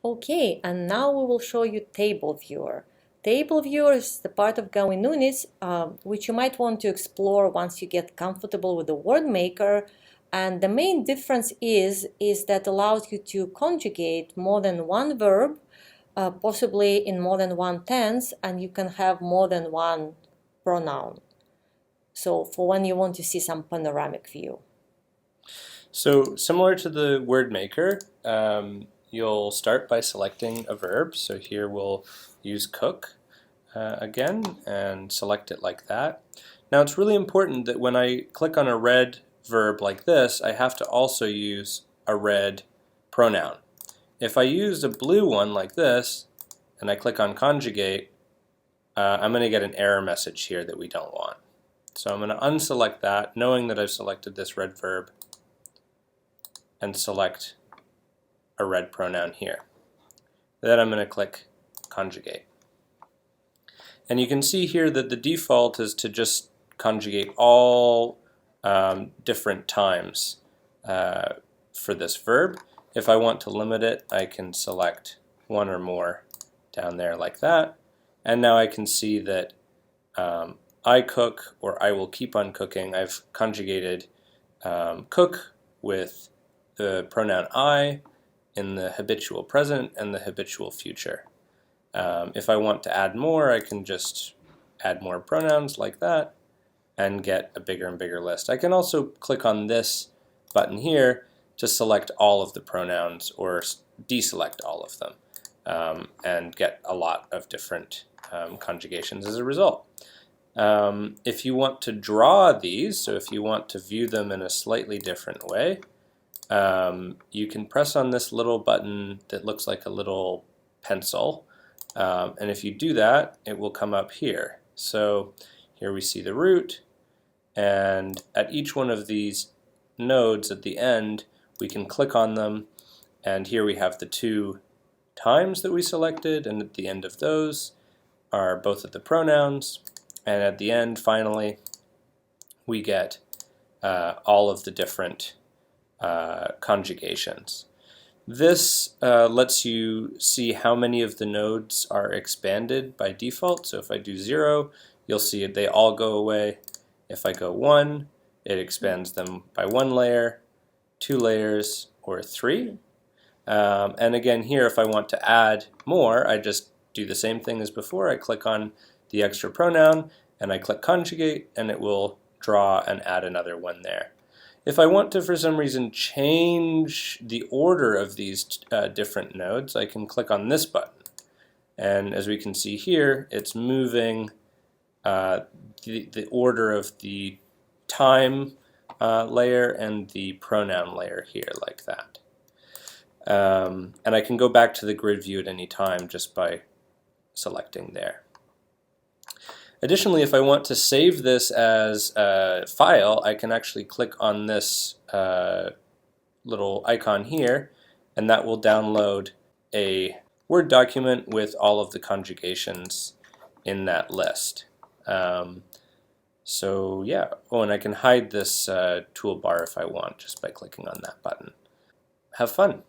Okay, and now we will show you Tableviewer. Tableviewer is the part of Kawennón which you might want to explore once you get comfortable with the word maker. And the main difference is that allows you to conjugate more than one verb, possibly in more than one tense, and you can have more than one pronoun. So for when you want to see some panoramic view. So similar to the word maker, you'll start by selecting a verb. So here we'll use cook again and select it like that. Now it's really important that when I click on a red verb like this, I have to also use a red pronoun. If I use a blue one like this and I click on conjugate, I'm going to get an error message here that we don't want. So I'm going to unselect that, knowing that I've selected this red verb, and select a red pronoun here. Then I'm going to click conjugate. And you can see here that the default is to just conjugate all different times for this verb. If I want to limit it, I can select one or more down there like that. And now I can see that I cook, or I will keep on cooking. I've conjugated cook with the pronoun I in the habitual present and the habitual future. If I want to add more, I can just add more pronouns like that and get a bigger and bigger list. I can also click on this button here to select all of the pronouns or deselect all of them and get a lot of different conjugations as a result. If you want to draw these, so if you want to view them in a slightly different way, you can press on this little button that looks like a little pencil, and if you do that, it will come up here. So here we see the root, and at each one of these nodes at the end, we can click on them, and here we have the two times that we selected, and at the end of those are both of the pronouns, and at the end, finally, we get all of the different conjugations. This lets you see how many of the nodes are expanded by default. So if I do 0, you'll see they all go away. If I go 1, it expands them by 1 layer, 2 layers, or 3. And again here, if I want to add more, I just do the same thing as before. I click on the extra pronoun and I click conjugate, and it will draw and add another one there. If I want to, for some reason, change the order of these different nodes, I can click on this button. And as we can see here, it's moving the order of the time layer and the pronoun layer here like that. And I can go back to the grid view at any time just by selecting there. Additionally, if I want to save this as a file, I can actually click on this little icon here, and that will download a Word document with all of the conjugations in that list. So yeah, oh, and I can hide this toolbar if I want just by clicking on that button. Have fun!